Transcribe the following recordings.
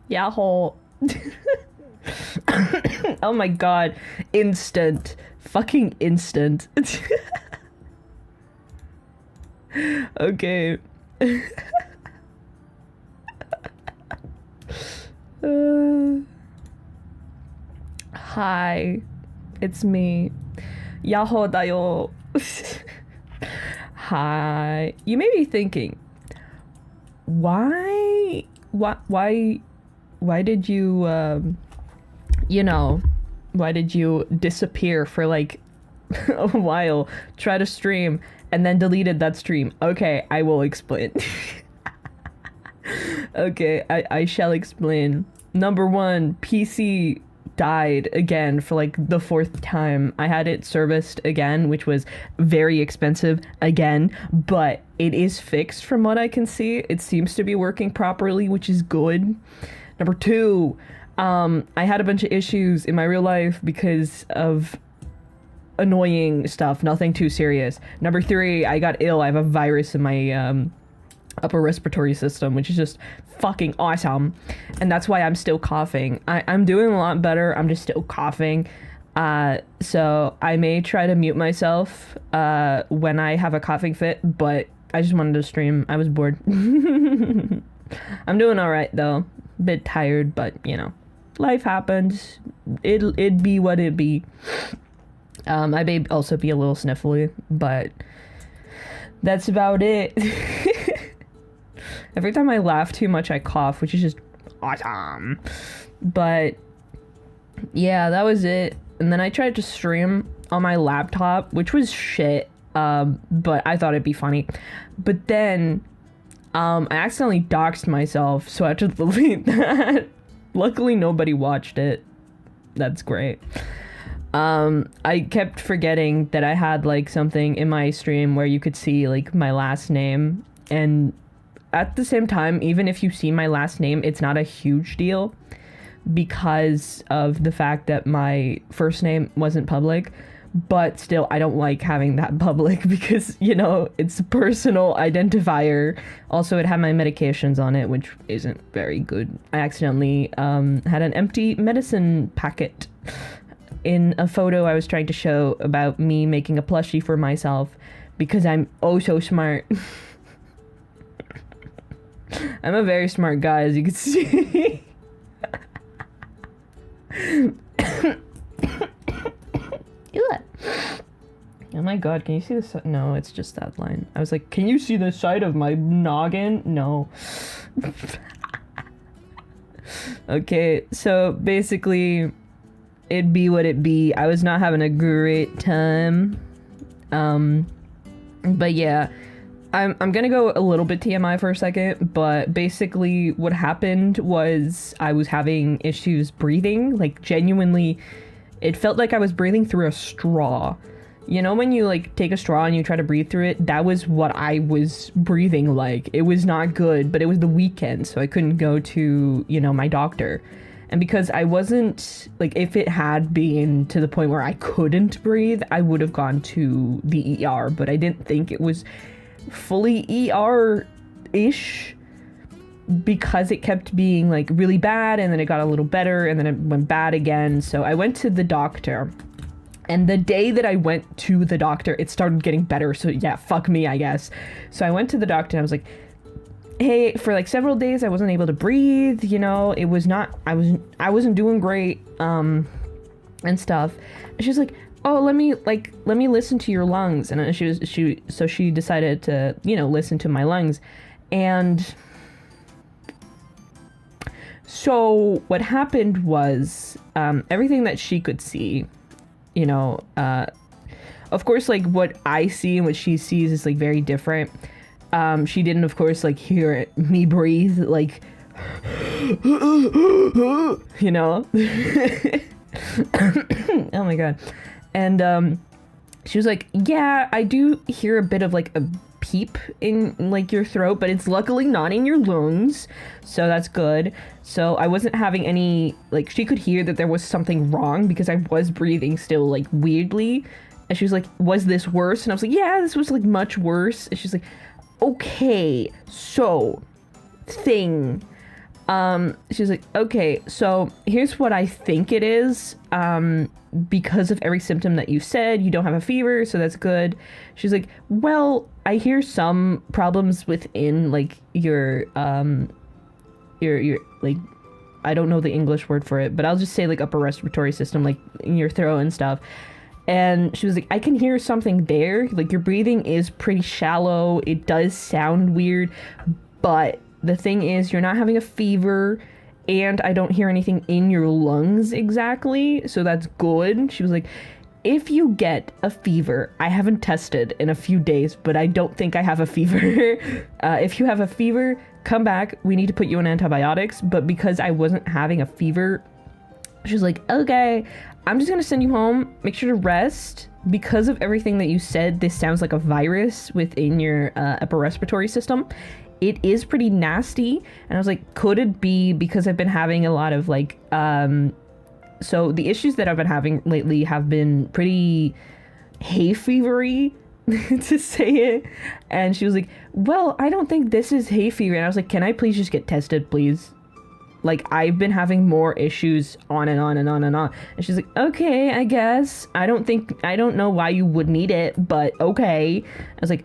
Yahoo. Oh my god. Instant. Fucking instant. Okay. Hi. It's me. Yahoo dayo. Hi. You may be thinking, why did you, why did you disappear for like a while, try to stream, and then deleted that stream? Okay, I will explain. Okay, I shall explain. Number one, PC died again for like the fourth time. I had it serviced again, which was very expensive again, but it is fixed from what I can see. It seems to be working properly, which is good. Number two, I had a bunch of issues in my real life because of annoying stuff, nothing too serious. Number three, I got ill. I have a virus in my upper respiratory system, which is just fucking awesome, and that's why I'm still coughing. I'm doing a lot better, I'm just still coughing, so I may try to mute myself when I have a coughing fit, but I just wanted to stream. I was bored. I'm doing alright though, bit tired, but you know, life happens. It'd be what it be. I may also be a little sniffly, but that's about it. Every time I laugh too much, I cough, which is just awesome. But yeah, that was it. And then I tried to stream on my laptop, which was shit. But I thought it'd be funny. But then I accidentally doxed myself, so I had to delete that. Luckily, nobody watched it. That's great. I kept forgetting that I had like something in my stream where you could see like my last name, and at the same time, even if you see my last name, it's not a huge deal because of the fact that my first name wasn't public. But still, I don't like having that public because, you know, it's a personal identifier. Also, it had my medications on it, which isn't very good. I accidentally had an empty medicine packet in a photo I was trying to show about me making a plushie for myself because I'm oh so smart. I'm a very smart guy, as you can see. Oh my god, can you see this? No, it's just that line. I was like, can you see the side of my noggin? No. Okay, so basically, it'd be what it be. I was not having a great time. But yeah. I'm gonna go a little bit TMI for a second, but basically what happened was I was having issues breathing, like genuinely, it felt like I was breathing through a straw. You know when you like take a straw and you try to breathe through it? That was what I was breathing like. It was not good, but it was the weekend, so I couldn't go to, you know, my doctor. And because I wasn't, like, if it had been to the point where I couldn't breathe, I would have gone to the ER, but I didn't think it was fully ER-ish because it kept being like really bad, and then it got a little better, and then it went bad again. So I went to the doctor, and the day that I went to the doctor, it started getting better. So yeah, fuck me, I guess. So I went to the doctor and I was like, hey, for like several days I wasn't able to breathe, you know, it was not, I wasn't doing great, and stuff. And she was like, oh, let me listen to your lungs. And she decided to, you know, listen to my lungs. And so what happened was, everything that she could see, you know, of course, like what I see and what she sees is like very different. She didn't, of course, like hear me breathe, like, you know. Oh my god. And she was like, yeah, I do hear a bit of like a peep in like your throat, but it's luckily not in your lungs, so that's good. So I wasn't having any, like, she could hear that there was something wrong because I was breathing still like weirdly. And she was like, was this worse? And I was like, yeah, this was like much worse. And she's like, okay, so thing, She was like, okay, so here's what I think it is. Because of every symptom that you said, you don't have a fever, so that's good. She's like, well, I hear some problems within like your like, I don't know the English word for it, but I'll just say like upper respiratory system, like in your throat and stuff. And she was like, I can hear something there. Like, your breathing is pretty shallow. It does sound weird, but the thing is, you're not having a fever, and I don't hear anything in your lungs exactly, so that's good. She was like, if you get a fever, I haven't tested in a few days, but I don't think I have a fever. If you have a fever, come back. We need to put you on antibiotics. But because I wasn't having a fever, she was like, okay, I'm just gonna send you home. Make sure to rest. Because of everything that you said, this sounds like a virus within your upper respiratory system. It is pretty nasty. And I was like, could it be because I've been having a lot of like, so the issues that I've been having lately have been pretty hay fevery, to say it. And she was like, well, I don't think this is hay fever. And I was like, can I please just get tested, please? Like, I've been having more issues on and on and on and on. And she's like, okay, I guess. I don't know why you would need it, but okay. I was like,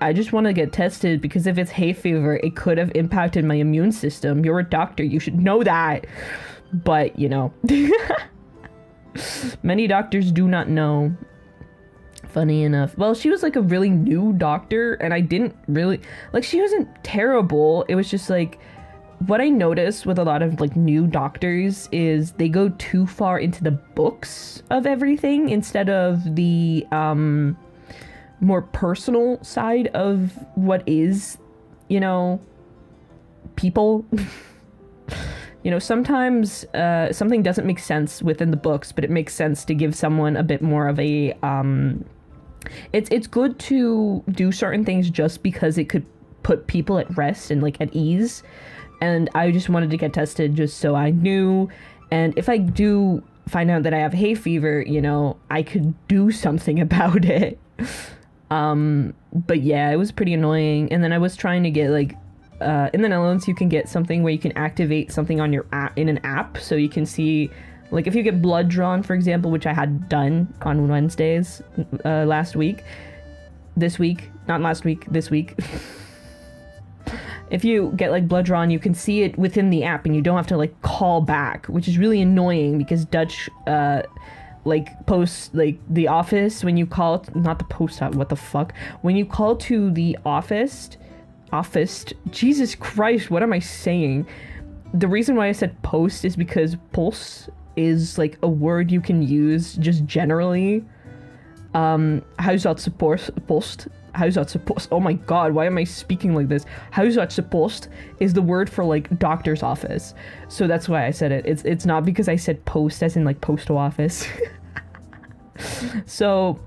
I just want to get tested because if it's hay fever, it could have impacted my immune system. You're a doctor. You should know that. But, you know, many doctors do not know. Funny enough. Well, she was like a really new doctor, and I didn't really, like, she wasn't terrible. It was just like, what I noticed with a lot of like new doctors is they go too far into the books of everything instead of the more personal side of what is, you know, people. You know, sometimes something doesn't make sense within the books, but it makes sense to give someone a bit more of a it's good to do certain things just because it could put people at rest and like at ease. And I just wanted to get tested just so I knew. And if I do find out that I have hay fever, you know, I could do something about it. But yeah, it was pretty annoying. And then I was trying to get like, in the Netherlands, you can get something where you can activate something on your app, in an app. So you can see, like, if you get blood drawn, for example, which I had done on Wednesdays, this week. If you get like blood drawn, you can see it within the app and you don't have to like call back, which is really annoying because Dutch like posts, like the office, when you call, not the post, what the fuck, when you call to the office, Jesus Christ, what am I saying? The reason why I said post is because pulse is like a word you can use just generally. Huisartsenpost. Oh my god, why am I speaking like this? Huisartsenpost is the word for like doctor's office. So that's why I said it. It's not because I said post as in like postal office. So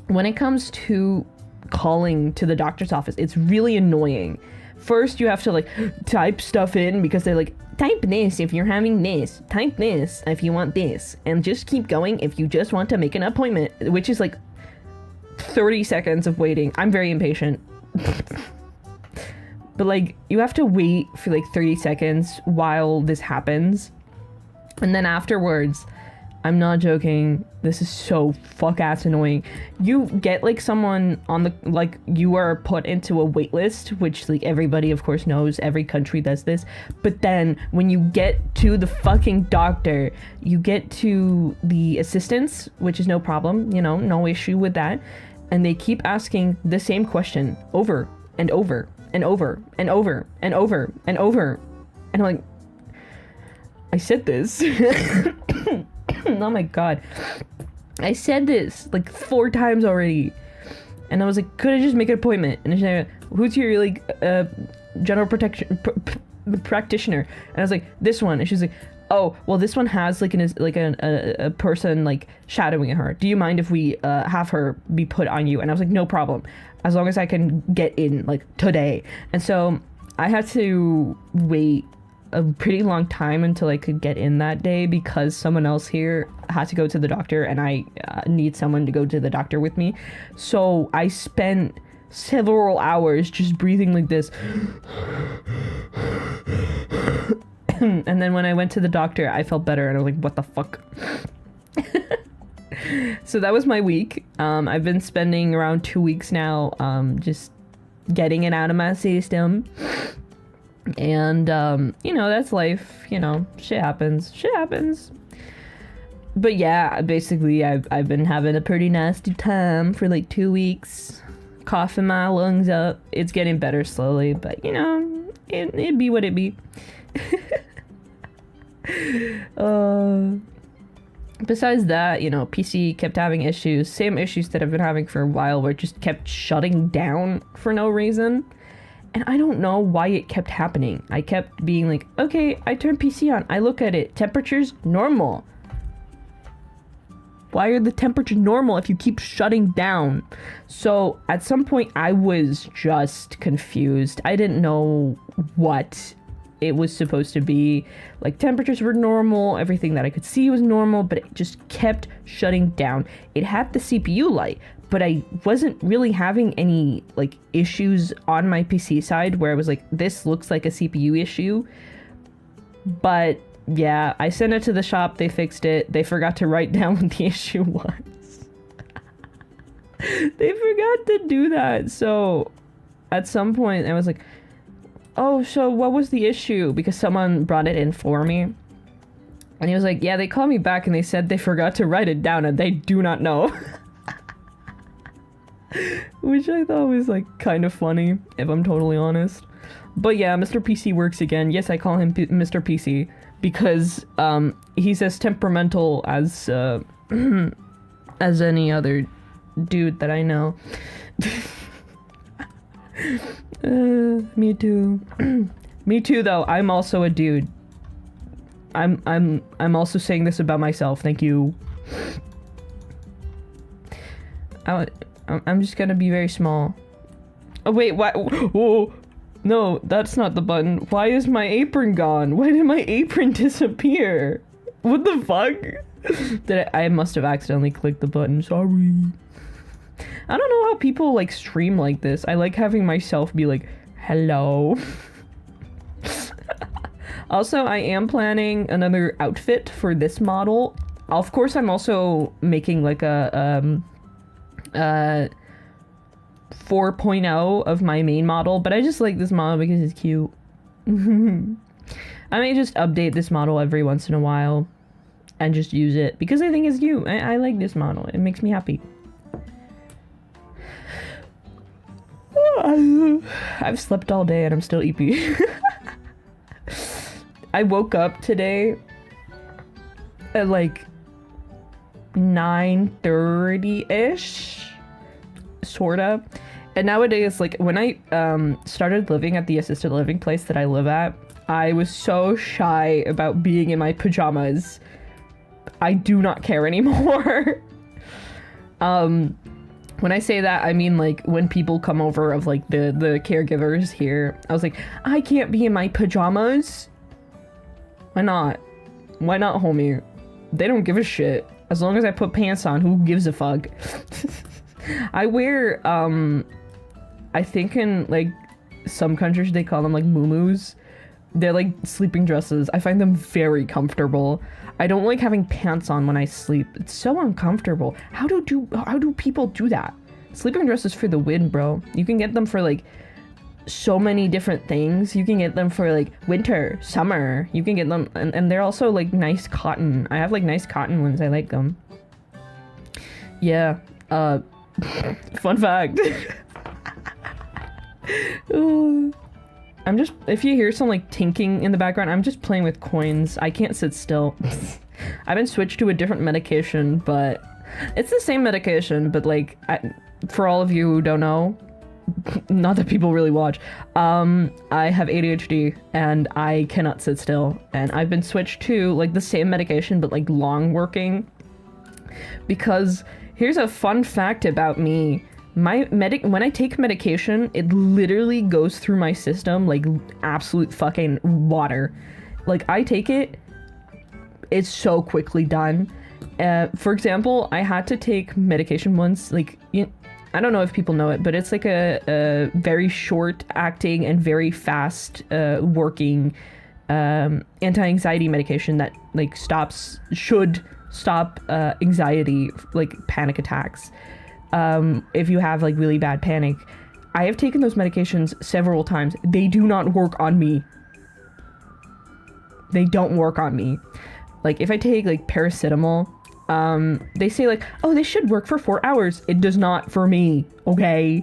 when it comes to calling to the doctor's office, it's really annoying. First, you have to like type stuff in because they're like, type this if you're having this, type this if you want this, and just keep going if you just want to make an appointment, which is like 30 seconds of waiting. I'm very impatient. But like, you have to wait for like 30 seconds while this happens. And then afterwards, I'm not joking, this is so fuck-ass annoying. You get like someone on the, like, you are put into a wait list, which like everybody of course knows, every country does this. But then when you get to the fucking doctor, you get to the assistants, which is no problem, you know, no issue with that. And they keep asking the same question over and over and over and over and over and over. And I'm like, I said this. Oh my god. I said this like 4 times already. And I was like, could I just make an appointment? And she's like, who's your like general practitioner? And I was like, this one. And she's like, oh, well, this one has like a person like shadowing her. Do you mind if we have her be put on you? And I was like, no problem, as long as I can get in like today. And so I had to wait a pretty long time until I could get in that day because someone else here had to go to the doctor and I need someone to go to the doctor with me. So I spent several hours just breathing like this. And then when I went to the doctor, I felt better, and I was like, what the fuck? So that was my week. I've been spending around 2 weeks now, just getting it out of my system. And, you know, that's life. You know, shit happens. But yeah, basically, I've been having a pretty nasty time for like 2 weeks. Coughing my lungs up. It's getting better slowly, but, you know, it'd be what it be. Besides that, you know, PC kept having issues, same issues that I've been having for a while, where it just kept shutting down for no reason. And I don't know why it kept happening. I kept being like, okay, I turn PC on, I look at it, temperature's normal. Why are the temperatures normal if you keep shutting down? So at some point I was just confused. I didn't know what it was supposed to be. Like, temperatures were normal, everything that I could see was normal, but it just kept shutting down. It had the CPU light, but I wasn't really having any like issues on my PC side where I was like, this looks like a CPU issue. But yeah, I sent it to the shop, they fixed it. They forgot to write down what the issue was. They forgot to do that. So at some point I was like, oh, so what was the issue? Because someone brought it in for me. And he was like, yeah, they called me back and they said they forgot to write it down and they do not know. Which I thought was like kind of funny, if I'm totally honest. But yeah, Mr. PC works again. Yes, I call him Mr. PC because he's as temperamental as as any other dude that I know. Me too. Me too, though. I'm also a dude. I'm also saying this about myself. Thank you. I'm just gonna be very small. Oh wait, what? Oh, no, that's not the button. Why is my apron gone? Why did my apron disappear? What the fuck? I must have accidentally clicked the button. Sorry. I don't know how people like stream like this. I like having myself be like, hello. Also, I am planning another outfit for this model. Of course, I'm also making like a 4.0 of my main model, but I just like this model because it's cute. I may just update this model every once in a while and just use it because I think it's cute. I like this model. It makes me happy. I've slept all day and I'm still eepy. I woke up today at like 9:30-ish, sorta. And nowadays, like, when I started living at the assisted living place that I live at, I was so shy about being in my pajamas. I do not care anymore. When I say that, I mean, like, when people come over of, like, the caregivers here, I was like, I can't be in my pajamas. Why not? Why not, homie? They don't give a shit. As long as I put pants on, who gives a fuck? I wear, I think in, like, some countries they call them, like, muumuus. They're, like, sleeping dresses. I find them very comfortable. I don't like having pants on when I sleep. It's so uncomfortable. How do people do that? Sleeping dresses for the win, bro. You can get them for, like, so many different things. You can get them for, like, winter, summer. You can get them, and they're also, like, nice cotton. I have, like, nice cotton ones. I like them. Yeah. Fun fact. I'm just, if you hear some like tinking in the background, I'm just playing with coins. I can't sit still. I've been switched to a different medication, but it's the same medication, but like, for all of you who don't know, not that people really watch, I have ADHD and I cannot sit still, and I've been switched to like the same medication, but like long working, because here's a fun fact about me. When I take medication, it literally goes through my system like absolute fucking water. Like, I take it, it's so quickly done. For example, I had to take medication once, like, I don't know if people know it, but it's like a very short acting and very fast working anti-anxiety medication that like should stop anxiety, like panic attacks. If you have like really bad panic. I have taken those medications several times. They do not work on me. They don't work on me. Like if I take like paracetamol, they say like, oh, this should work for 4 hours. It does not for me, okay?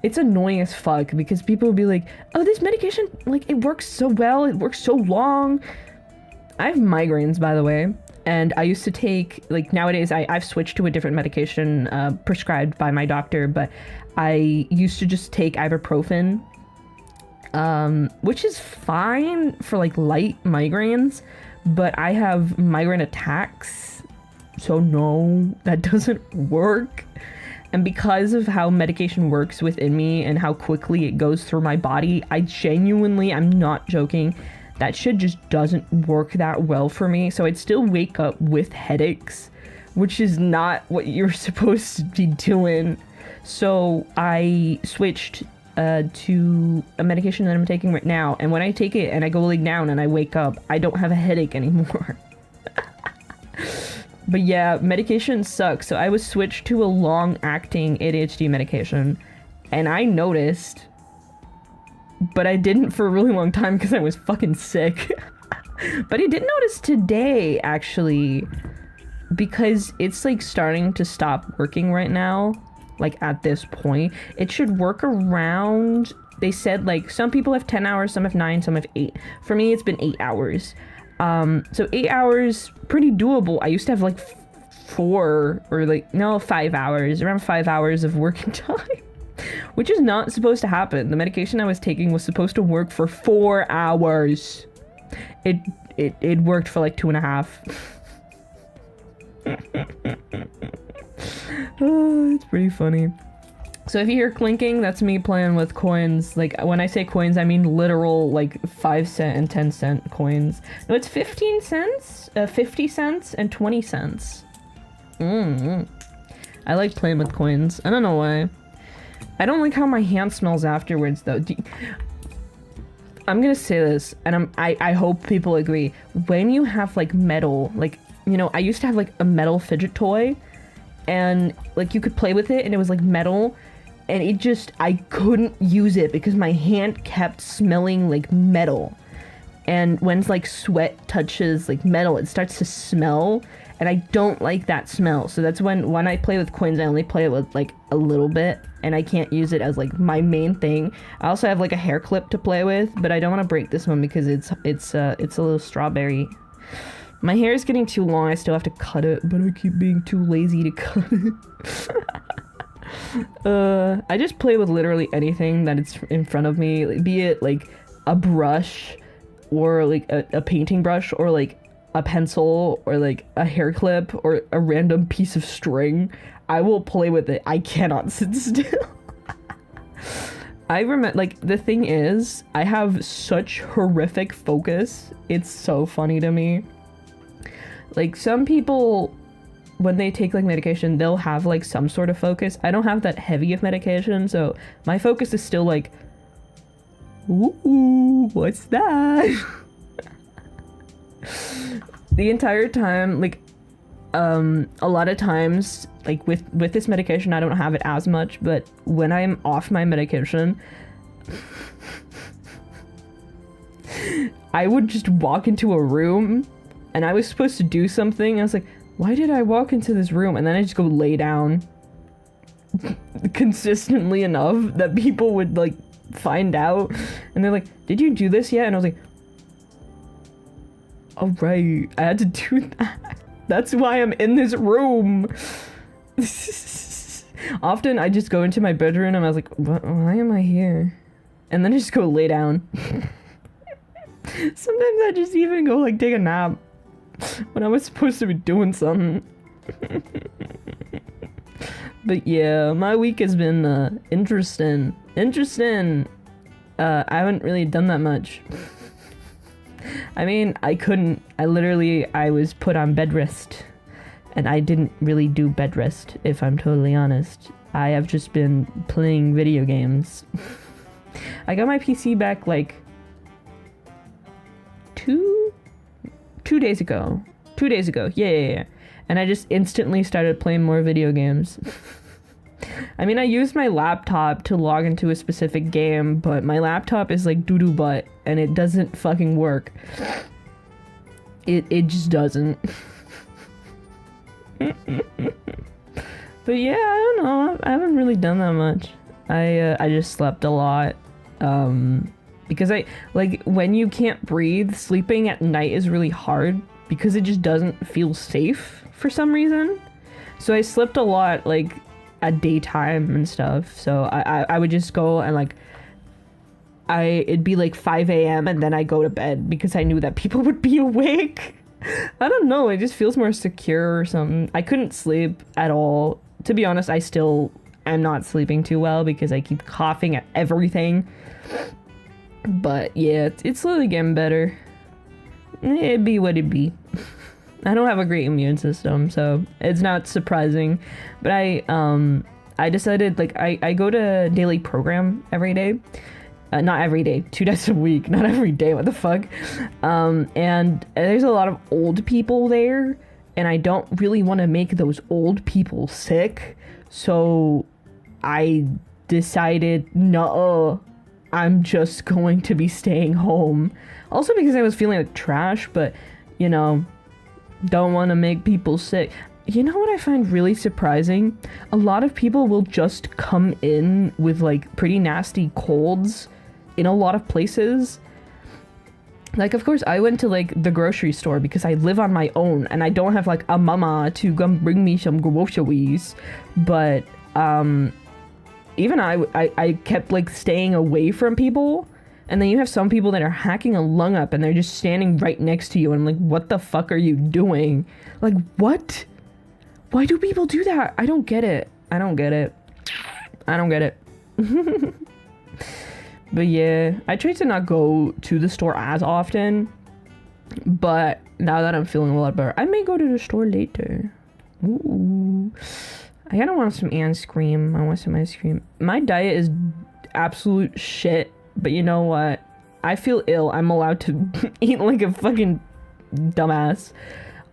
It's annoying as fuck because people will be like, oh, this medication, like it works so well, it works so long. I have migraines, by the way, and I used to take, like nowadays I've switched to a different medication prescribed by my doctor, but I used to just take ibuprofen, which is fine for like light migraines, but I have migraine attacks, so no, that doesn't work. And because of how medication works within me and how quickly it goes through my body, I'm not joking, that shit just doesn't work that well for me. So I'd still wake up with headaches, which is not what you're supposed to be doing. So I switched to a medication that I'm taking right now, and when I take it and I go lay down and I wake up, I don't have a headache anymore. But yeah, medication sucks. So I was switched to a long-acting ADHD medication, and I noticed, but I didn't for a really long time because I was fucking sick. But I did notice today, actually, because it's like starting to stop working right now. Like at this point, it should work around, they said like some people have 10 hours, some have 9, some have 8. For me, it's been 8 hours. So 8 hours, pretty doable. I used to have like 5 hours, around 5 hours of working time, which is not supposed to happen. The medication I was taking was supposed to work for 4 hours. It worked for like 2.5. Oh, it's pretty funny. So if you hear clinking, that's me playing with coins. Like when I say coins, I mean literal like 5-cent and 10-cent coins. No, it's 15 cents, 50 cents, and 20 cents. I like playing with coins. I don't know why. I don't like how my hand smells afterwards though. I'm gonna say this, and I hope people agree. When you have like metal, like, you know, I used to have like a metal fidget toy, and like you could play with it and it was like metal, and I couldn't use it because my hand kept smelling like metal. And when like sweat touches like metal, it starts to smell, and I don't like that smell. So that's when I play with coins, I only play it with like a little bit, and I can't use it as like my main thing. I also have like a hair clip to play with, but I don't want to break this one because it's a little strawberry. My hair is getting too long, I still have to cut it, but I keep being too lazy to cut it. I just play with literally anything that is in front of me, be it like a brush, or like a painting brush, or like a pencil, or like a hair clip, or a random piece of string. I will play with it. I cannot sit still. I remember, like, the thing is, I have such horrific focus. It's so funny to me. Like, some people, when they take, like, medication, they'll have, like, some sort of focus. I don't have that heavy of medication, so my focus is still, like, ooh, what's that? The entire time, like, a lot of times, like, with this medication, I don't have it as much, but when I'm off my medication, I would just walk into a room, and I was supposed to do something. I was like, why did I walk into this room? And then I just go lay down consistently enough that people would, like, find out. And they're like, did you do this yet? And I was like, oh, right. I had to do that. That's why I'm in this room. Often I just go into my bedroom and I was like, why am I here? And then I just go lay down. Sometimes I just even go, like, take a nap when I was supposed to be doing something. But yeah, my week has been interesting. I haven't really done that much. I mean, I was put on bed rest, and I didn't really do bed rest, if I'm totally honest. I have just been playing video games. I got my PC back like two days ago. 2 days ago. Yeah. And I just instantly started playing more video games. I mean, I used my laptop to log into a specific game, but my laptop is like doo-doo butt, and it doesn't fucking work. It just doesn't. But yeah, I don't know. I haven't really done that much. I just slept a lot. Because when you can't breathe, sleeping at night is really hard because it just doesn't feel safe for some reason. So I slept a lot, like, at daytime and stuff. So I would just go and, like, it'd be like 5 a.m. and then I go to bed because I knew that people would be awake. I don't know, it just feels more secure or something. I couldn't sleep at all. To be honest, I still am not sleeping too well because I keep coughing at everything. But yeah, it's slowly getting better. It'd be what it'd be. I don't have a great immune system, so it's not surprising. But I decided, like, I go to daily program every day. Not every day, 2 days a week, not every day, what the fuck. And there's a lot of old people there, and I don't really want to make those old people sick. So I decided, no, I'm just going to be staying home. Also because I was feeling like trash, but, you know, don't want to make people sick. You know what I find really surprising? A lot of people will just come in with, like, pretty nasty colds in a lot of places. Like, of course, I went to, like, the grocery store because I live on my own and I don't have, like, a mama to come bring me some groceries. But, even I kept, like, staying away from people. And then you have some people that are hacking a lung up and they're just standing right next to you. And I'm like, what the fuck are you doing? Like, what? Why do people do that? I don't get it. I don't get it. But yeah, I try to not go to the store as often. But now that I'm feeling a lot better, I may go to the store later. Ooh. I kind of want some ice cream. I want some ice cream. My diet is absolute shit. But you know what? I feel ill. I'm allowed to eat like a fucking dumbass.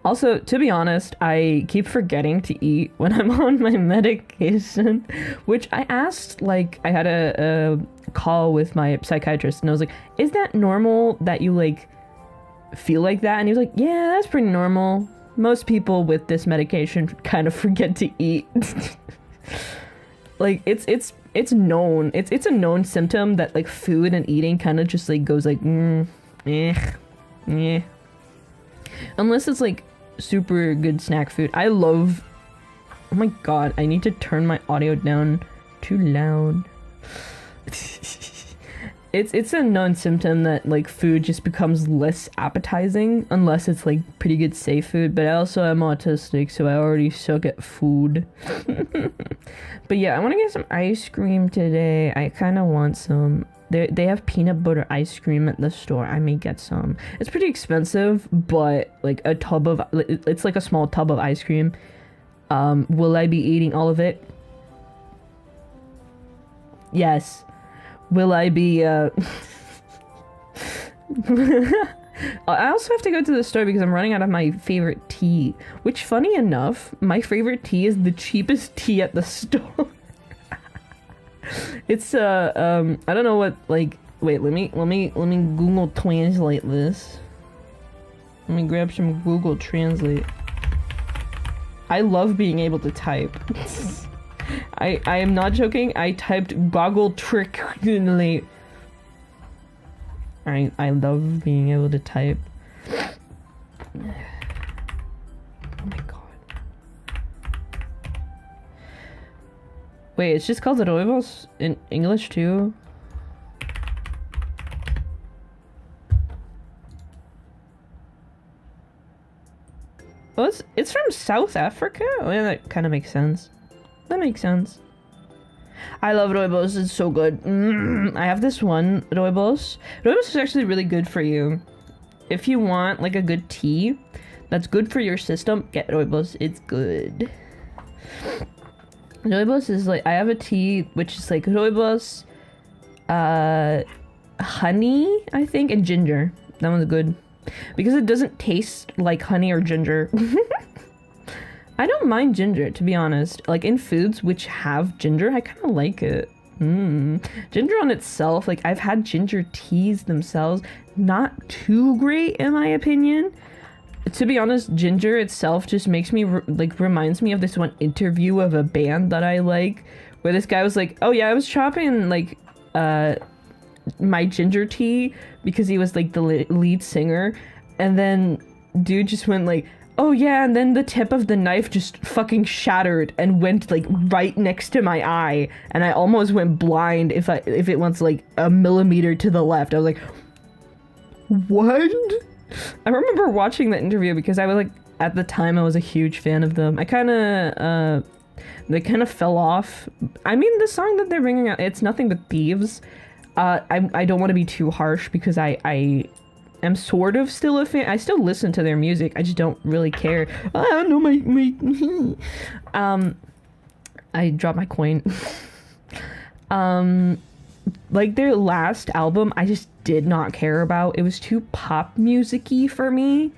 Also, to be honest, I keep forgetting to eat when I'm on my medication, which I asked, like, I had a call with my psychiatrist, and I was like, is that normal that you, like, feel like that? And he was like, yeah, that's pretty normal. Most people with this medication kind of forget to eat. Like, it's known. It's a known symptom that, like, food and eating kind of just, like, goes like, unless it's, like, super good snack food. I love... Oh my god, I need to turn my audio down. Too loud. It's a known symptom that, like, food just becomes less appetizing unless it's, like, pretty good safe food. But I also am autistic, so I already suck at food. But yeah, I want to get some ice cream today. I kind of want some. They have peanut butter ice cream at the store. I may get some. It's pretty expensive, but, like, a tub of... It's like a small tub of ice cream. Will I be eating all of it? Yes. Will I be, I also have to go to the store because I'm running out of my favorite tea. Which, funny enough, my favorite tea is the cheapest tea at the store. It's, I don't know what, like... Wait, let me Google Translate this. Let me grab some Google Translate. I love being able to type. I am not joking. I typed Goggle Trick. I love being able to type. Oh my god. Wait, it's just called the Roibos in English too? Oh, it's from South Africa? Oh yeah, that kind of makes sense. That makes sense. I love Roibos. It's so good. I have this one Roibos. Roibos is actually really good for you. If you want, like, a good tea that's good for your system, get Roibos. It's good. Rooibos is like, I have a tea which is like rooibos, uh, honey, I think, and ginger. That one's good because it doesn't taste like honey or ginger. I don't mind ginger, to be honest. Like in foods which have ginger, I kind of like it. Ginger on itself, like I've had ginger teas themselves, not too great in my opinion. To be honest, ginger itself just makes me reminds me of this one interview of a band that I like, where this guy was like, "Oh yeah, I was chopping like my ginger tea because he was like the lead singer," and then dude just went like, "Oh yeah," and then the tip of the knife just fucking shattered and went like right next to my eye, and I almost went blind if it went like a millimeter to the left. I was like, "What?" I remember watching that interview because I was like, at the time I was a huge fan of them. I kind of they kind of fell off. I mean, the song that they're bringing out, It's Nothing But Thieves. I don't want to be too harsh because I am sort of still a fan. I still listen to their music. I just don't really care. I don't know I dropped my coin. Like their last album, I just did not care about. It was too pop music-y for me.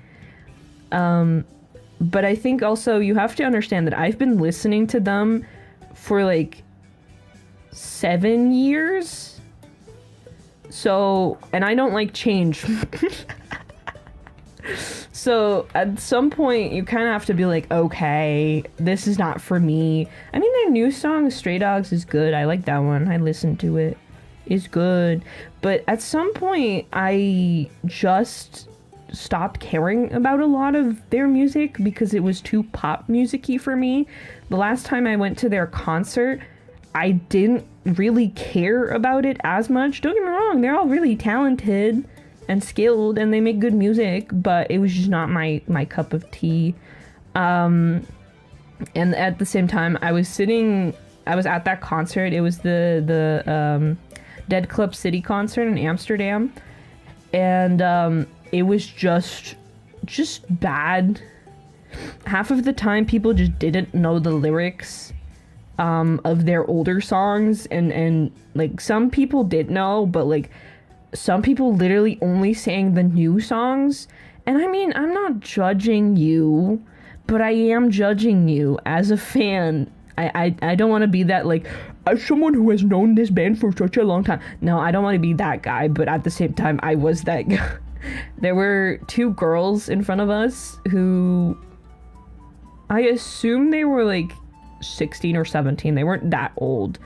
But I think also you have to understand that I've been listening to them for like 7 years. So, and I don't like change. So at some point you kind of have to be like, okay, this is not for me. I mean, their new song Stray Dogs is good. I like that one. I listened to it. It's good. But at some point I just stopped caring about a lot of their music because it was too pop music-y for me. The last time I went to their concert, I didn't really care about it as much. Don't get me wrong, they're all really talented and skilled and they make good music, but it was just not my cup of tea. And at the same time, I was at that concert. It was the Dead Club City concert in Amsterdam, and it was just bad. Half of the time people just didn't know the lyrics of their older songs, and like some people did know, but like some people literally only sang the new songs. And I mean, I'm not judging you, but I am judging you as a fan. I don't want to be that, like, as someone who has known this band for such a long time. No, I don't want to be that guy, but at the same time, I was that guy. There were two girls in front of us who, I assume they were like 16 or 17. They weren't that old.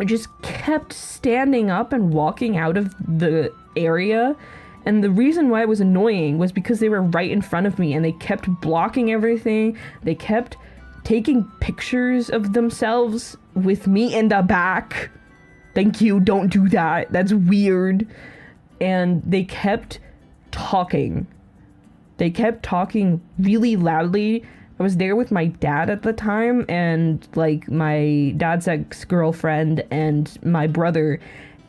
Just kept standing up and walking out of the area. And the reason why it was annoying was because they were right in front of me and they kept blocking everything. They kept taking pictures of themselves with me in the back. Thank you, don't do that. That's weird. And they kept talking. They kept talking really loudly. I was there with my dad at the time, and like my dad's ex-girlfriend and my brother,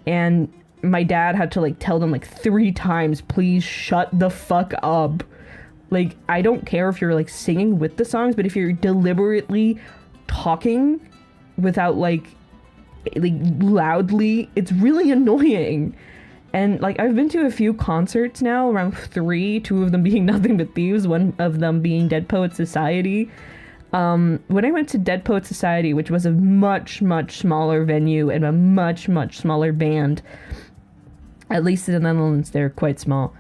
and my dad had to like tell them like 3 times, please shut the fuck up. Like, I don't care if you're like singing with the songs, but if you're deliberately talking without like loudly, it's really annoying. And like, I've been to a few concerts now, around 3, 2 of them being Nothing But Thieves, 1 of them being Dead Poet Society. When I went to Dead Poet Society, which was a much, much smaller venue and a much, much smaller band, at least in the Netherlands, they're quite small.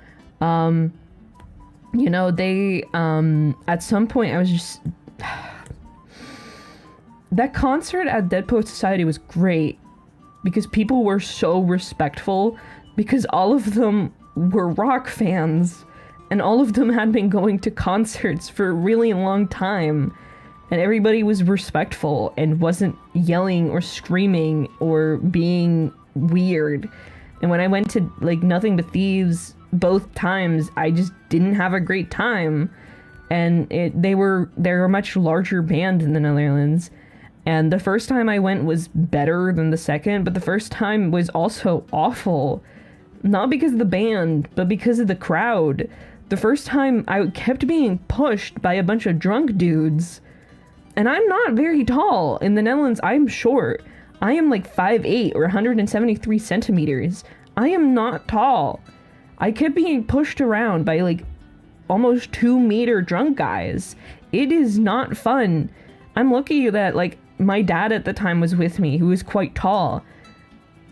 You know, they, at some point I was just, that concert at Dead Poet Society was great because people were so respectful, because all of them were rock fans and all of them had been going to concerts for a really long time, and everybody was respectful and wasn't yelling or screaming or being weird. And when I went to like Nothing But Thieves both times, I just didn't have a great time. And they're a much larger band in the Netherlands. And the first time I went was better than the second, but the first time was also awful. Not because of the band, but because of the crowd. The first time I kept being pushed by a bunch of drunk dudes. And I'm not very tall. In the Netherlands, I'm short. I am like 5'8" or 173 centimeters. I am not tall. I kept being pushed around by like almost 2-meter drunk guys. It is not fun. I'm lucky that like my dad at the time was with me, who was quite tall.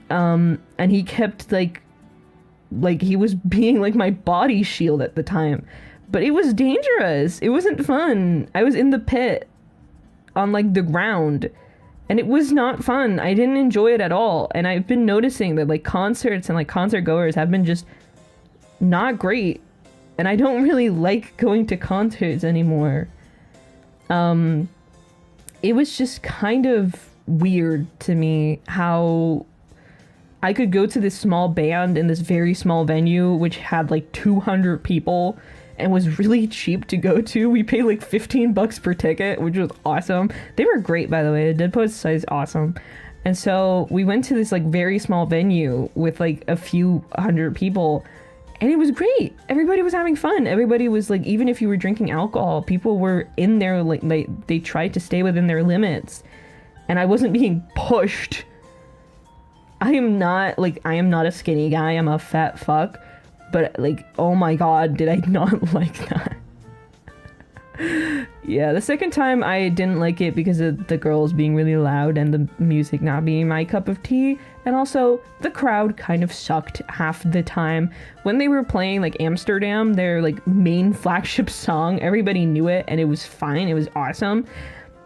And he kept like he was being like my body shield at the time. But it was dangerous. It wasn't fun. I was in the pit on like the ground. And it was not fun. I didn't enjoy it at all. And I've been noticing that like concerts and like concert goers have been just not great. And I don't really like going to concerts anymore. It was just kind of weird to me how I could go to this small band in this very small venue, which had like 200 people and was really cheap to go to. We paid like $15 per ticket, which was awesome. They were great, by the way. The Dead Poets Society is awesome. And so we went to this like very small venue with like a few hundred people, and it was great. Everybody was having fun. Everybody was like, even if you were drinking alcohol, people were in there, like they tried to stay within their limits, and I wasn't being pushed. I am not a skinny guy. I'm a fat fuck. But like, oh my god, did I not like that? Yeah, the second time I didn't like it because of the girls being really loud and the music not being my cup of tea. And also, the crowd kind of sucked half the time. When they were playing like Amsterdam, their like main flagship song, everybody knew it and it was fine. It was awesome.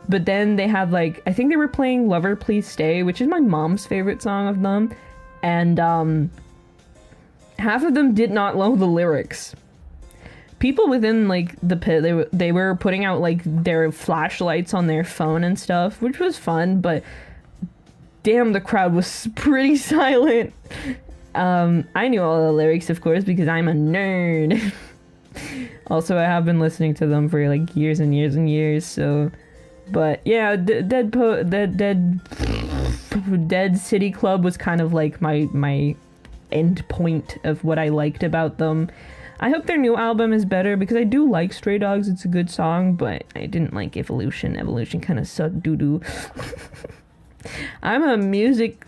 But then they had like, I think they were playing Lover Please Stay, which is my mom's favorite song of them. And half of them did not know the lyrics. People within like the pit, they were putting out like their flashlights on their phone and stuff, which was fun, but damn, the crowd was pretty silent. I knew all the lyrics, of course, because I'm a nerd. Also, I have been listening to them for like years and years and years, so... But yeah, Dead City Club was kind of like my end point of what I liked about them. I hope their new album is better because I do like Stray Dogs. It's a good song, but I didn't like Evolution. Evolution kind of sucked doo-doo. I'm a music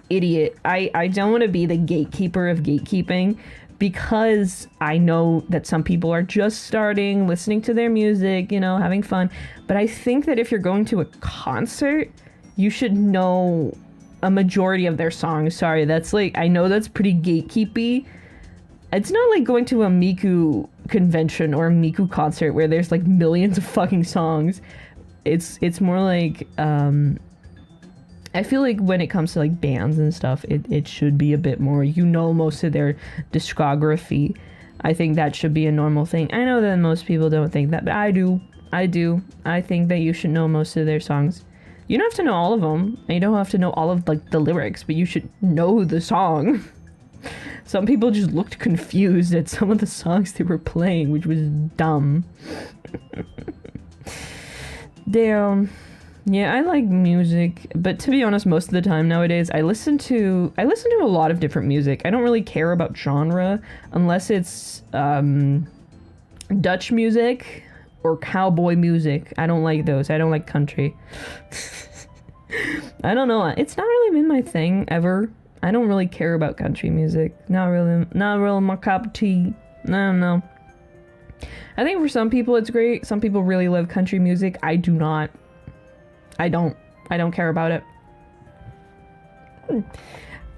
idiot. I don't want to be the gatekeeper of gatekeeping because I know that some people are just starting, listening to their music, you know, having fun. But I think that if you're going to a concert, you should know a majority of their songs. Sorry, that's like, I know that's pretty gatekeepy. It's not like going to a Miku convention or a Miku concert where there's like millions of fucking songs. It's more like, I feel like when it comes to like bands and stuff, it should be a bit more, you know, most of their discography. I think that should be a normal thing. I know that most people don't think that, but I do. I think that you should know most of their songs. You don't have to know all of them, and you don't have to know all of like the lyrics, but you should know the song. Some people just looked confused at some of the songs they were playing, which was dumb. Damn. Yeah, I like music, but to be honest, most of the time nowadays, I listen to a lot of different music. I don't really care about genre unless it's Dutch music or cowboy music. I don't like those. I don't like country. I don't know. It's not really been my thing ever. I don't really care about country music. Not really my cup of tea. I don't know. I think for some people it's great. Some people really love country music. I do not. I don't care about it.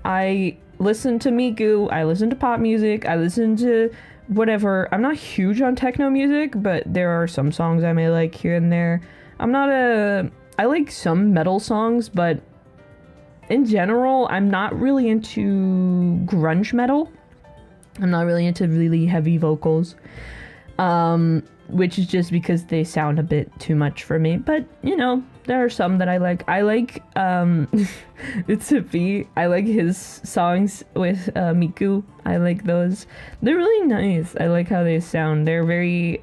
I listen to Miku, I listen to pop music, I listen to whatever. I'm not huge on techno music, but there are some songs I may like here and there. I like some metal songs, but in general, I'm not really into grunge metal. I'm not really into really heavy vocals. Which is just because they sound a bit too much for me. But, you know, there are some that I like. I like, it's a B. I like his songs with Miku. I like those. They're really nice. I like how they sound. They're very,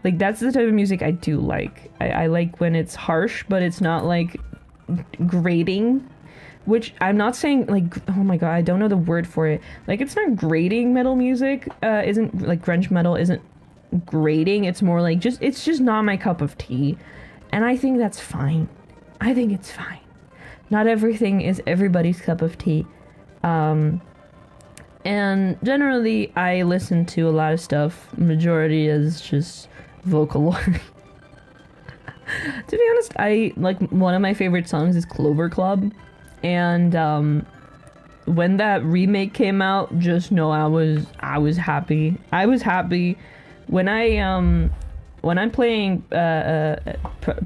like, that's the type of music I do like. I like when it's harsh, but it's not, like, grating. Which, I'm not saying, like, oh my god, I don't know the word for it. Like, it's not grating metal music. Isn't, like, grunge metal isn't grating. It's more like it's just not my cup of tea. And I think that's fine. I think it's fine. Not everything is everybody's cup of tea. And generally, I listen to a lot of stuff. Majority is just Vocaloid. To be honest, I like one of my favorite songs is Clover Club, and when that remake came out, just know I was happy. I was happy when I'm playing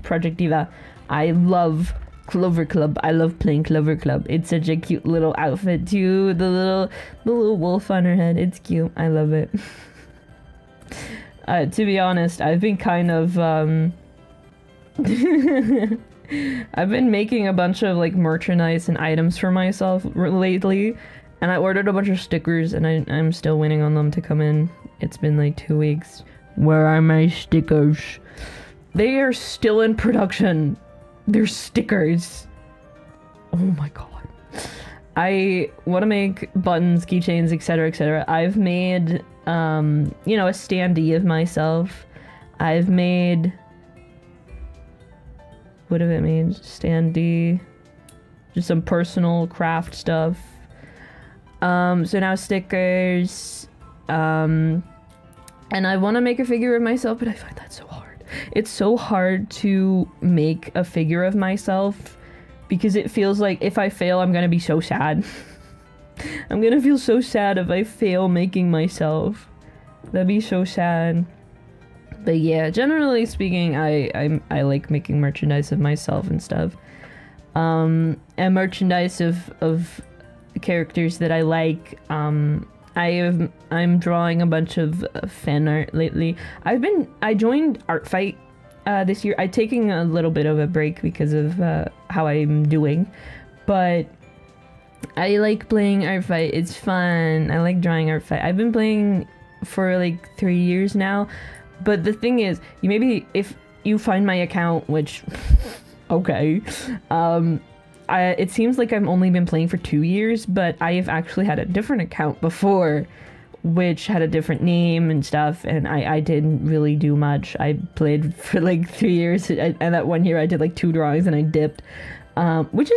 Project Diva. I love Clover Club. I love playing Clover Club. It's such a cute little outfit too. The little wolf on her head. It's cute. I love it. To be honest, I've been kind of I've been making a bunch of like merchandise and items for myself lately, and I ordered a bunch of stickers, and I'm still waiting on them to come in. It's been like 2 weeks. Where are my stickers? They are still in production. They're stickers. Oh my god. I want to make buttons, keychains, etc, etc. I've made, you know, a standee of myself. I've made... What have I made? Standee. Just some personal craft stuff. So now stickers. And I want to make a figure of myself, but I find that so hard. It's so hard to make a figure of myself because it feels like if I fail, I'm gonna be so sad. I'm gonna feel so sad if I fail making myself. That'd be so sad. But yeah, generally speaking, I like making merchandise of myself and stuff. And merchandise of characters that I like. I'm drawing a bunch of fan art lately. I joined Art Fight this year. I'm taking a little bit of a break because of how I'm doing, but I like playing Art Fight. It's fun. I like drawing Art Fight. I've been playing for like 3 years now, but the thing is, if you find my account, which okay, it seems like I've only been playing for 2 years, but I have actually had a different account before, which had a different name and stuff, and I didn't really do much. I played for like 3 years, and that 1 year I did like 2 drawings and I dipped, which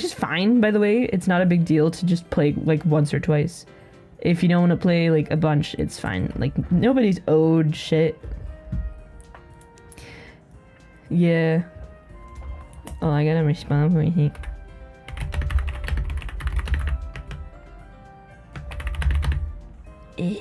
is fine, by the way. It's not a big deal to just play like once or twice. If you don't want to play like a bunch, it's fine. Like, nobody's owed shit. Yeah. Oh, I gotta respond for me. Eh.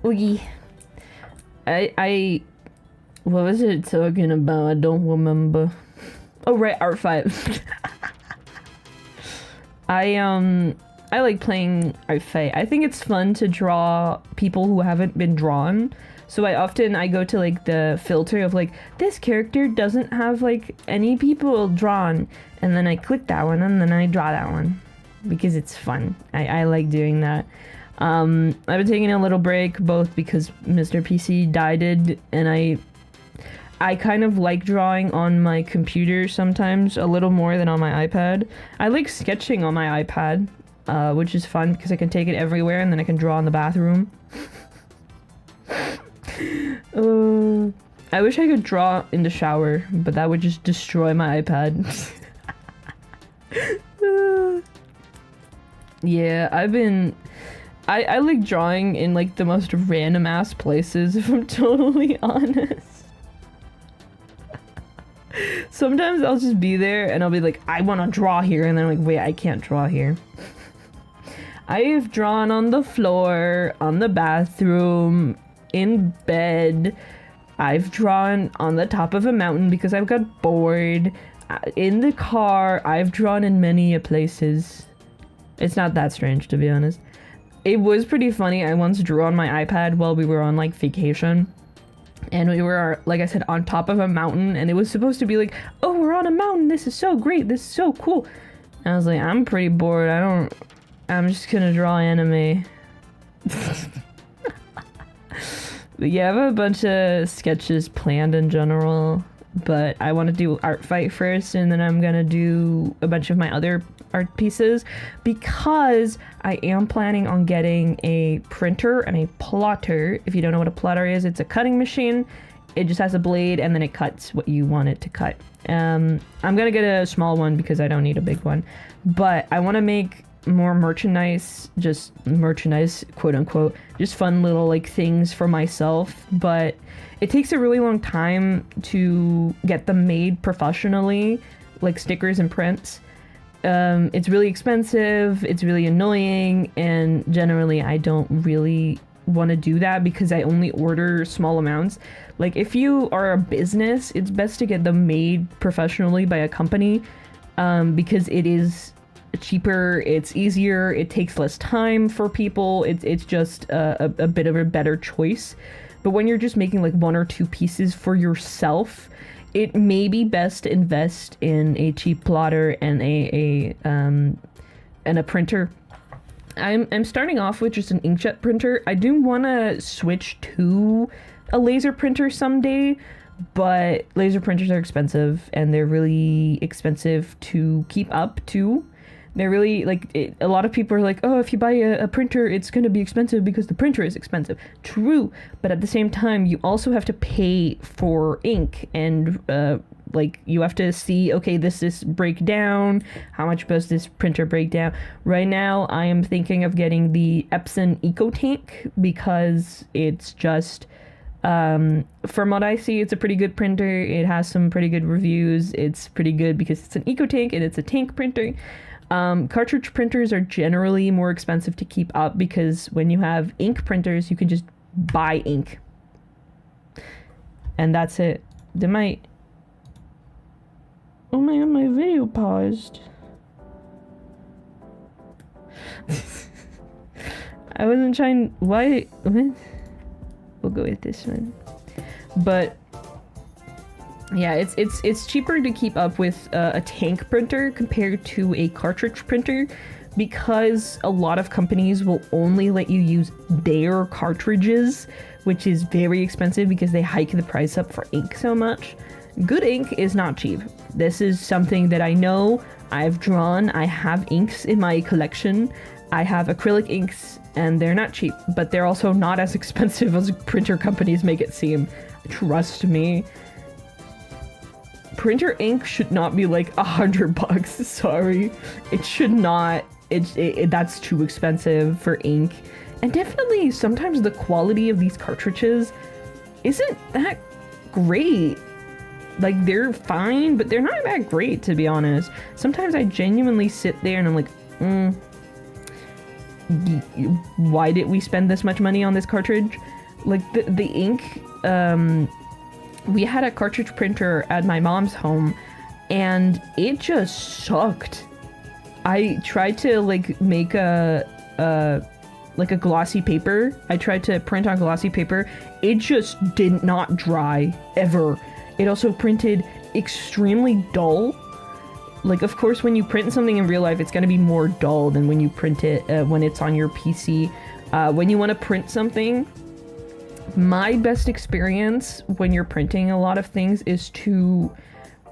Oogie. What was it talking about? I don't remember. Oh, right, Art Fight. I like playing Art Fight. I think it's fun to draw people who haven't been drawn. So I go to like the filter of like, this character doesn't have like any people drawn, and then I click that one and then I draw that one because it's fun. I like doing that. I've been taking a little break both because Mr. PC died, and I kind of like drawing on my computer sometimes a little more than on my iPad. I like sketching on my iPad, which is fun because I can take it everywhere and then I can draw in the bathroom. I wish I could draw in the shower, but that would just destroy my iPad. Yeah, I like drawing in like the most random ass places, if I'm totally honest. Sometimes I'll just be there and I'll be like, I want to draw here, and then I'm like, wait, I can't draw here. I have drawn on the floor, on the bathroom, in bed. I've drawn on the top of a mountain because I've got bored. In the car. I've drawn in many places. It's not that strange, to be honest. It was pretty funny. I once drew on my iPad while we were on like vacation, and we were, like I said, on top of a mountain, and it was supposed to be like, oh, we're on a mountain, this is so great, this is so cool. And I was like, I'm pretty bored, I'm just gonna draw anime. But yeah, I have a bunch of sketches planned in general, but I want to do art fight first, and then I'm gonna do a bunch of my other art pieces, because I am planning on getting a printer and a plotter. If you don't know what a plotter is, it's a cutting machine. It just has a blade and then it cuts what you want it to cut. I'm gonna get a small one because I don't need a big one, but I want to make more merchandise, just merchandise, quote unquote, just fun little like things for myself, but it takes a really long time to get them made professionally, like stickers and prints. It's really expensive, it's really annoying, and generally I don't really want to do that because I only order small amounts. Like, if you are a business, it's best to get them made professionally by a company, because it is cheaper, it's easier, it takes less time for people, it's just a bit of a better choice. But when you're just making like 1 or 2 pieces for yourself, it may be best to invest in a cheap plotter and a printer. I'm starting off with just an inkjet printer. I do want to switch to a laser printer someday, but laser printers are expensive, and they're really expensive to keep up too. They're really, like, a lot of people are like, oh, if you buy a printer, it's going to be expensive because the printer is expensive. True, but at the same time, you also have to pay for ink, and, like, you have to see, okay, this break down, how much does this printer break down? Right now, I am thinking of getting the Epson EcoTank, because it's just, from what I see, it's a pretty good printer. It has some pretty good reviews. It's pretty good because it's an EcoTank and it's a tank printer. Cartridge printers are generally more expensive to keep up, because when you have ink printers, you can just buy ink. And that's it. Oh my god, my video paused. I wasn't trying... Why? What? We'll go with this one. But... yeah, it's cheaper to keep up with a tank printer compared to a cartridge printer, because a lot of companies will only let you use their cartridges, which is very expensive because they hike the price up for ink so much. Good ink is not cheap. This is something that I know. I've drawn. I have inks in my collection. I have acrylic inks, and they're not cheap, but they're also not as expensive as printer companies make it seem. Trust me. Printer ink should not be like $100. Sorry, it should not. That's too expensive for ink. And definitely sometimes the quality of these cartridges isn't that great. Like, they're fine, but they're not that great, to be honest. Sometimes I genuinely sit there and I'm like, why did we spend this much money on this cartridge? Like, the ink, we had a cartridge printer at my mom's home, and it just sucked. I tried to, like, make a glossy paper. I tried to print on glossy paper. It just did not dry, ever. It also printed extremely dull. Like, of course, when you print something in real life, it's going to be more dull than when you print it when it's on your PC. When you want to print something, my best experience when you're printing a lot of things is to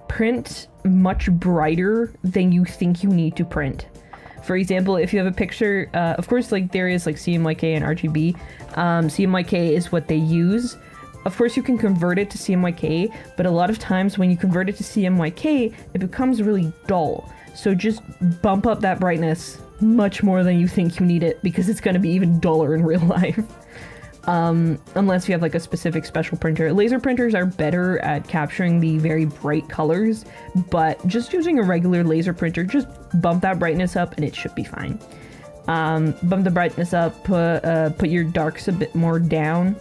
print much brighter than you think you need to print. For example, if you have a picture, of course, like, there is like CMYK and RGB. CMYK is what they use. Of course, you can convert it to CMYK, but a lot of times when you convert it to CMYK, it becomes really dull. So just bump up that brightness much more than you think you need it, because it's going to be even duller in real life. Unless you have like a specific special printer. Laser printers are better at capturing the very bright colors, but just using a regular laser printer, just bump that brightness up and it should be fine. Bump the brightness up, put your darks a bit more down.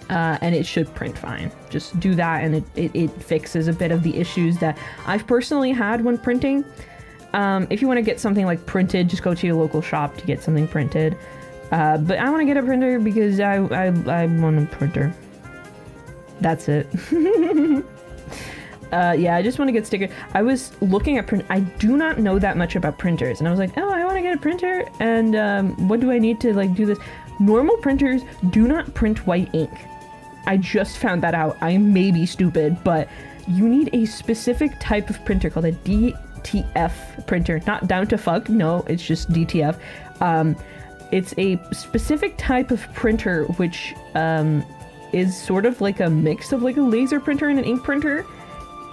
And it should print fine. Just do that and it fixes a bit of the issues that I've personally had when printing. If you want to get something like printed, just go to your local shop to get something printed. But I want to get a printer because I want a printer. That's it. Yeah, I just want to get stickers. I was looking at I do not know that much about printers, and I was like, oh, I want to get a printer, and what do I need to like do this? Normal printers do not print white ink. I just found that out. I may be stupid, but you need a specific type of printer called a DTF printer. Not down to fuck, no, it's just DTF. It's a specific type of printer which is sort of like a mix of like a laser printer and an ink printer,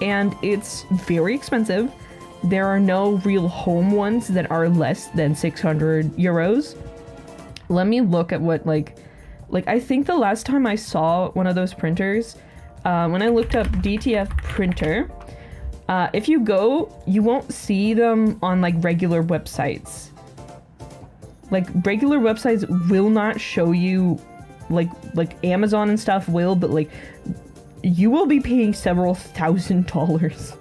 and it's very expensive. There are no real home ones that are less than 600 euros. Let me look at what like I think the last time I saw one of those printers, when I looked up DTF printer, if you go, you won't see them on like regular websites. Like regular websites will not show you, like Amazon and stuff will, but like you will be paying several $1,000s.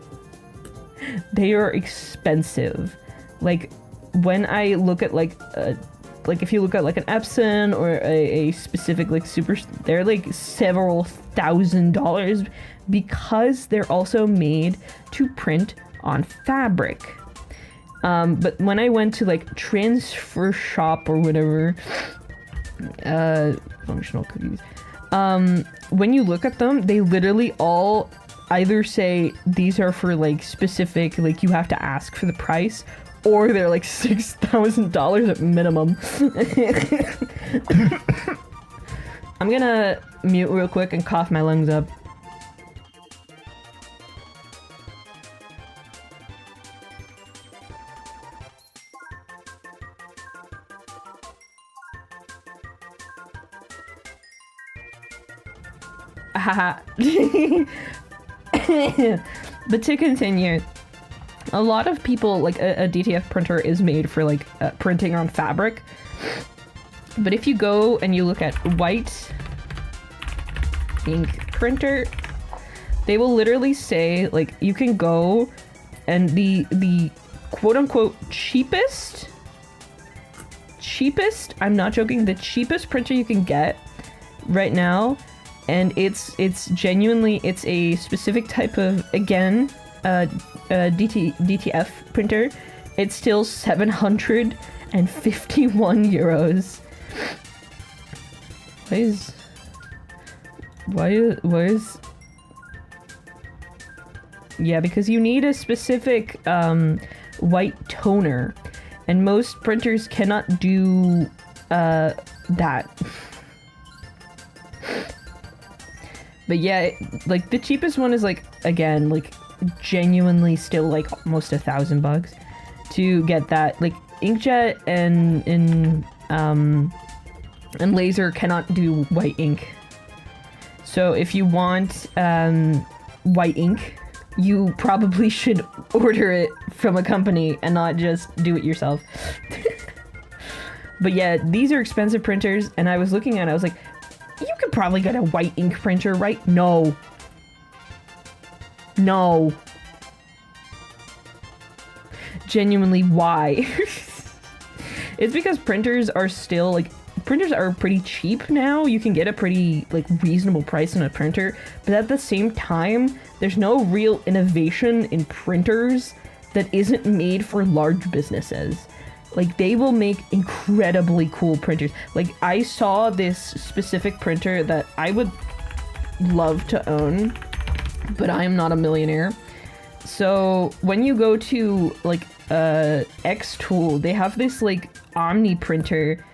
They are expensive. Like when I look at like if you look at like an Epson or a specific like super, they're like several $1,000s because they're also made to print on fabric. But when I went to like Transfer Shop or whatever, functional cookies, when you look at them, they literally all either say these are for like specific, like you have to ask for the price, or they're like $6,000 at minimum. I'm gonna mute real quick and cough my lungs up. Haha. But to continue, a lot of people, like a DTF printer is made for like printing on fabric. But if you go and you look at white ink printer, they will literally say like you can go and the quote unquote cheapest, I'm not joking, the cheapest printer you can get right now, and it's genuinely, it's a specific type of, again, DTF printer. It's still 751 euros. Why is yeah, because you need a specific white toner, and most printers cannot do that. But yeah, like the cheapest one is like, again, like genuinely still like almost $1,000 to get that. Like inkjet and laser cannot do white ink. So if you want white ink, you probably should order it from a company and not just do it yourself. But yeah, these are expensive printers, and I was looking at it, I was like, you could probably get a white ink printer, right? No. No. Genuinely, why? It's because printers are still, like, printers are pretty cheap now. You can get a pretty, like, reasonable price on a printer, but at the same time, there's no real innovation in printers that isn't made for large businesses. Like, they will make incredibly cool printers. Like, I saw this specific printer that I would love to own, but I am not a millionaire. So, when you go to, like, X-Tool, they have this, like, Omni printer,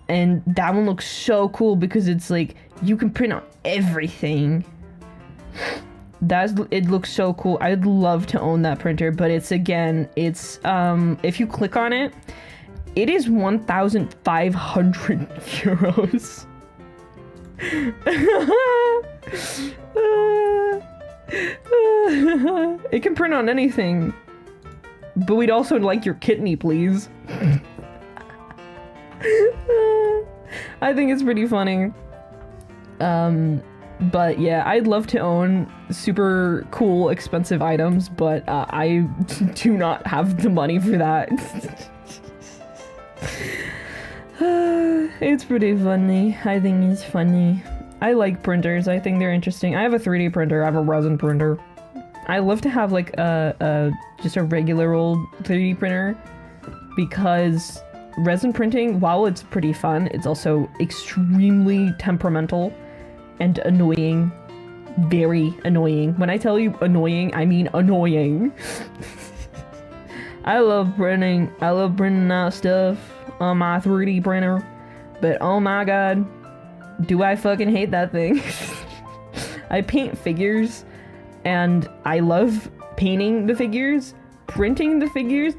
and that one looks so cool because it's, like, you can print on everything. It looks so cool. I'd love to own that printer, but it's, again, it's, if you click on it, it is 1,500 euros. It can print on anything, but we'd also like your kidney, please. I think it's pretty funny. But yeah, I'd love to own super cool, expensive items, but I do not have the money for that. It's pretty funny. I think it's funny. I like printers. I think they're interesting. I have a 3D printer. I have a resin printer. I love to have like just a regular old 3D printer, because resin printing, while it's pretty fun, it's also extremely temperamental and annoying very annoying. When I tell you annoying, I mean annoying. I love printing. I love printing out stuff on my 3D printer. But oh my god, do I fucking hate that thing. I paint figures and I love painting the figures, printing the figures.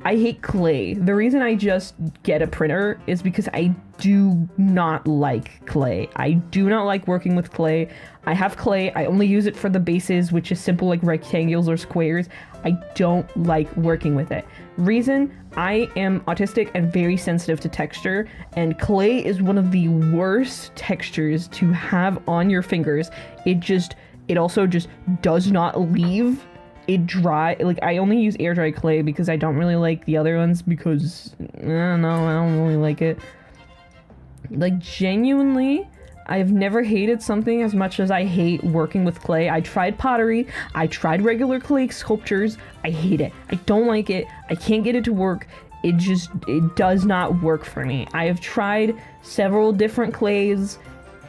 I hate clay. The reason I just get a printer is because I do not like clay. I do not like working with clay. I have clay. I only use it for the bases, which is simple like rectangles or squares. I don't like working with it. Reason, I am autistic and very sensitive to texture, and clay is one of the worst textures to have on your fingers. It also just does not leave. It dry, like I only use air dry clay because I don't really like the other ones because, I don't know, I don't really like it. Like genuinely, I've never hated something as much as I hate working with clay. I tried pottery, I tried regular clay sculptures, I hate it. I don't like it, I can't get it to work. It does not work for me. I have tried several different clays.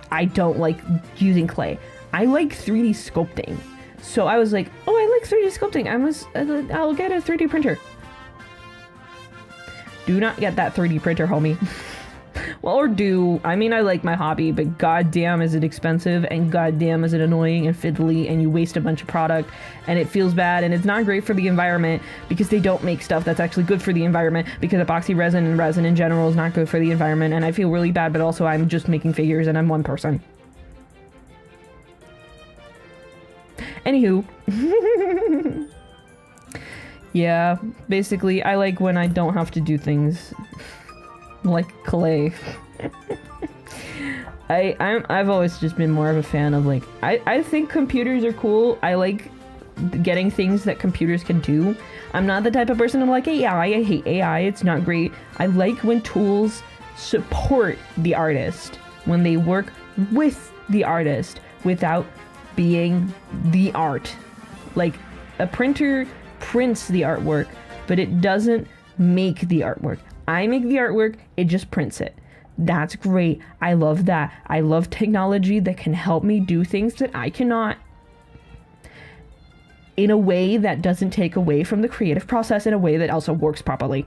I don't like using clay. I like 3D sculpting. So I was like, oh, I like 3D sculpting. I'll get a 3D printer. Do not get that 3D printer, homie. Well, or do. I mean, I like my hobby, but goddamn is it expensive, and goddamn is it annoying and fiddly, and you waste a bunch of product, and it feels bad, and it's not great for the environment because they don't make stuff that's actually good for the environment, because epoxy resin and resin in general is not good for the environment, and I feel really bad, but also I'm just making figures and I'm one person. Anywho. Yeah, basically, I like when I don't have to do things like clay. I've always just been more of a fan of like, I think computers are cool. I like getting things that computers can do. I'm not the type of person who like AI. I hate AI. It's not great. I like when tools support the artist, when they work with the artist without being the art. Like a printer prints the artwork, but it doesn't make the artwork. I make the artwork, it just prints it. That's great. I love that. I love technology that can help me do things that I cannot, in a way that doesn't take away from the creative process, in a way that also works properly.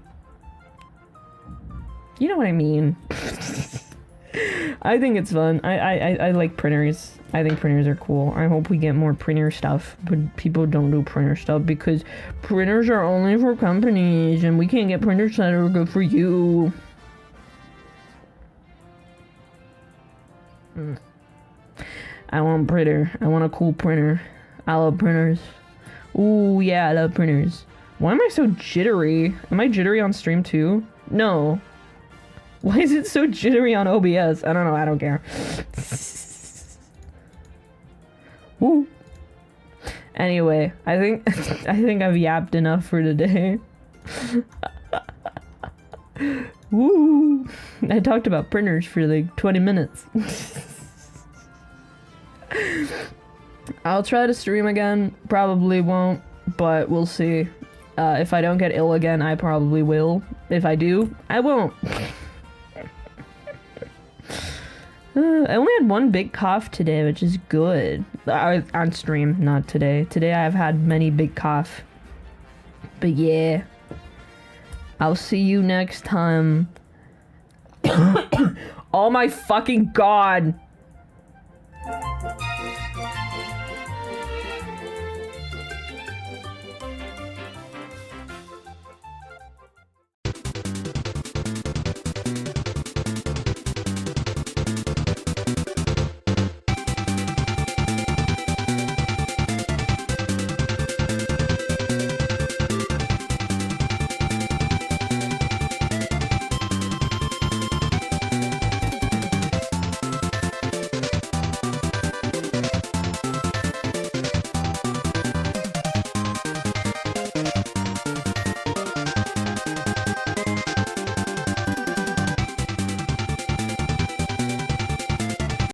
You know what I mean? I think it's fun. I like printers. I think printers are cool. I hope we get more printer stuff, but people don't do printer stuff because printers are only for companies and we can't get printers that are good for you. I want a printer. I want a cool printer. I love printers. Ooh, yeah, I love printers. Why am I so jittery? Am I jittery on stream too? No. Why is it so jittery on OBS? I don't know. I don't care. Woo. Anyway, I think I've yapped enough for today. Woo. I talked about printers for like 20 minutes. I'll try to stream again. Probably won't, but we'll see. If I don't get ill again, I probably will. If I do, I won't. I only had one big cough today, which is good. On stream, not today. Today I've had many big cough. But yeah. I'll see you next time. Oh my fucking god!